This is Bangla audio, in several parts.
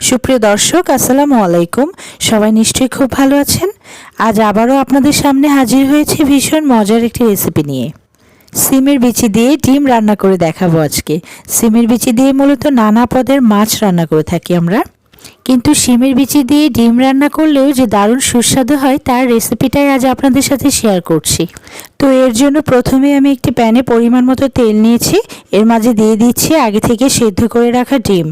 সুপ্রিয় দর্শক, আসসালামু আলাইকুম। সবাই নিশ্চয়ই খুব ভালো আছেন। আজ আবারও আপনাদের সামনে হাজির হয়েছে ভীষণ মজার একটি রেসিপি নিয়ে। সিমের বিচি দিয়ে ডিম রান্না করে দেখাবো আজকে। সিমের বিচি দিয়ে মূলত নানা পদের মাছ রান্না করে থাকি আমরা, কিন্তু সিমের বিচি দিয়ে ডিম রান্না করলেও যে দারুণ সুস্বাদু হয় তার রেসিপিটাই আজ আপনাদের সাথে শেয়ার করছি। তো এর জন্য প্রথমে আমি একটি প্যানে পরিমাণ মতো তেল নিয়েছি। এর মাঝে দিয়ে দিচ্ছি আগে থেকে সেদ্ধ করে রাখা ডিম।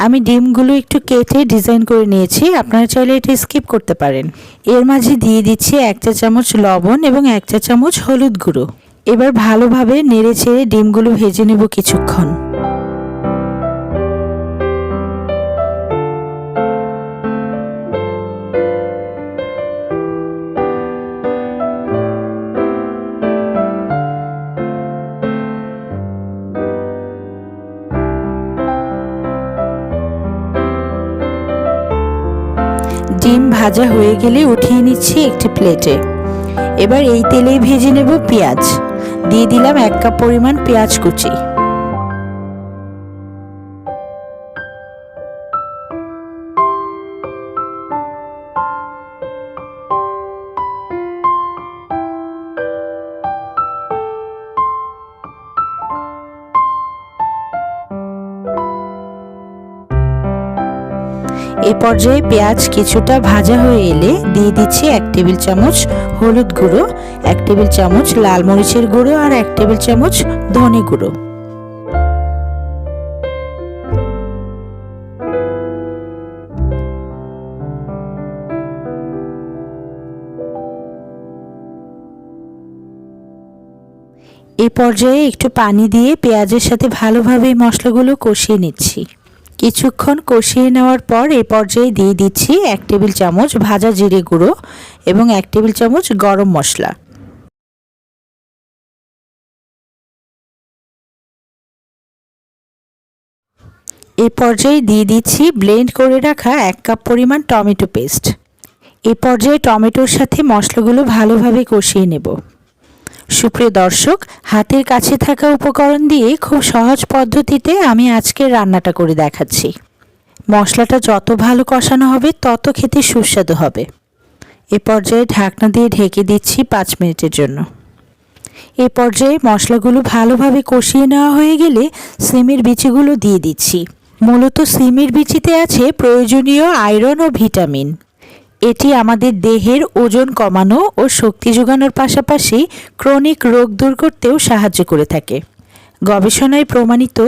আমি ডিমগুলো একটু কেটে ডিজাইন করে নিয়েছি, আপনারা চাইলে এটা স্কিপ করতে পারেন। এর মাঝে দিয়ে দিচ্ছি 1 চা চামচ লবণ এবং 1 চা চামচ হলুদ গুঁড়ো। এবার ভালোভাবে নেড়ে চেড়ে ডিমগুলো ভেজে নেব কিছুক্ষণ। ডিম ভাজা হয়ে গেলে উঠিয়ে নিচ্ছি একটি প্লেটে। এবার এই তেলেই ভেজে নেব পেঁয়াজ। দিয়ে দিলাম 1 কাপ পরিমাণ পেঁয়াজ কুচি। এই পর্যায়ে পেঁয়াজ কিছুটা ভাজা হয়ে এলে দিয়ে দিচ্ছি 1 টেবিল চামচ হলুদ গুঁড়ো, 1 টেবিল চামচ লাল মরিচের গুঁড়ো আর 1 টেবিল চামচ ধনে গুঁড়ো। এই পর্যায়ে একটু পানি দিয়ে পেঁয়াজের সাথে ভালোভাবে মশলাগুলো কষিয়ে নিচ্ছি। কিছুক্ষণ কষিয়ে নেওয়ার পর এই পর্যায়ে দিয়ে দিচ্ছি 1 টেবিল চামচ ভাজা জিরে গুঁড়ো এবং 1 টেবিল চামচ গরম মশলা। এই পর্যায়ে দিয়ে দিচ্ছি ব্লেন্ড করে রাখা 1 কাপ পরিমাণ টমেটো পেস্ট। এই পর্যায়ে টমেটোর সাথে মশলাগুলো ভালোভাবে কষিয়ে নেব। সুপ্রিয় দর্শক, হাতের কাছে থাকা উপকরণ দিয়ে খুব সহজ পদ্ধতিতে আমি আজকের রান্নাটা করে দেখাচ্ছি। মশলাটা যত ভালো কষানো হবে তত খেতে সুস্বাদু হবে। এ পর্যায়ে ঢাকনা দিয়ে ঢেকে দিচ্ছি 5 মিনিটের জন্য। এ পর্যায়ে মশলাগুলো ভালোভাবে কষিয়ে নেওয়া হয়ে গেলে সিমের বিচিগুলো দিয়ে দিচ্ছি। মূলত সিমের বিচিতে আছে প্রয়োজনীয় আয়রন ও ভিটামিন। এটি আমাদের দেহের ওজন কমানো ও শক্তি যোগানোর পাশাপাশি ক্রনিক রোগ দূর করতেও সাহায্য করে থাকে। গবেষণায় প্রমাণিত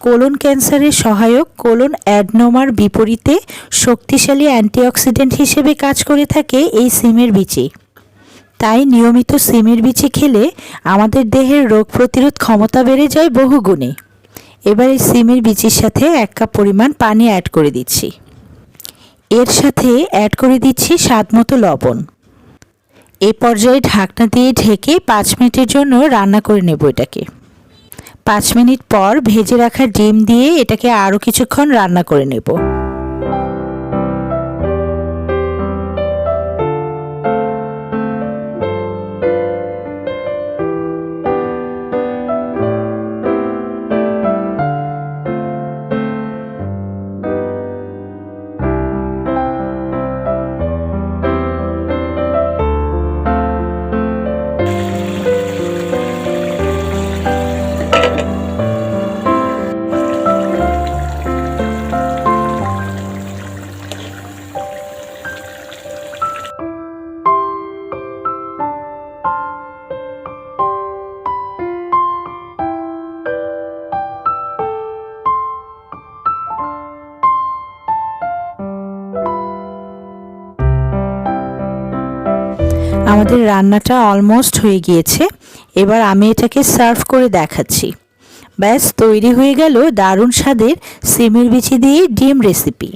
কোলন ক্যান্সারের সহায়ক কোলন অ্যাডনোমার বিপরীতে শক্তিশালী অ্যান্টিঅক্সিডেন্ট হিসেবে কাজ করে থাকে এই সিমের বিচি। তাই নিয়মিত সিমের বিচি খেলে আমাদের দেহের রোগ প্রতিরোধ ক্ষমতা বেড়ে যায় বহুগুণে। এবার এই সিমের বিচির সাথে 1 কাপ পরিমাণ পানি অ্যাড করে দিচ্ছি। এর সাথে অ্যাড করে দিচ্ছি স্বাদমতো লবণ। এই পর্যায়ে ঢাকনা দিয়ে ঢেকে 5 মিনিটের জন্য রান্না করে নেব এটাকে। 5 মিনিট পর ভেজে রাখা ডিম দিয়ে এটাকে আরও কিছুক্ষণ রান্না করে নেব। আমাদের রান্নাটা অলমোস্ট হয়ে গিয়েছে। এবার আমি এটাকে সার্ভ করে দেখাচ্ছি। ব্যাস তৈরি হয়ে গেল দারুণ স্বাদের সিমের বিচি দিয়ে ডিম রেসিপি।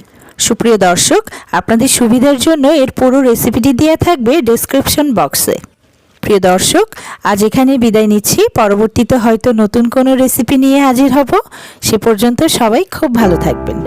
সুপ্রিয় দর্শক, আপনাদের সুবিধার জন্য এর পুরো রেসিপিটি দেওয়া থাকবে ডেসক্রিপশন বক্সে। প্রিয় দর্শক, আজ এখানে বিদায় নিচ্ছি। পরবর্তীতে হয়তো নতুন কোনো রেসিপি নিয়ে হাজির হব। সে পর্যন্ত সবাই খুব ভালো থাকবেন।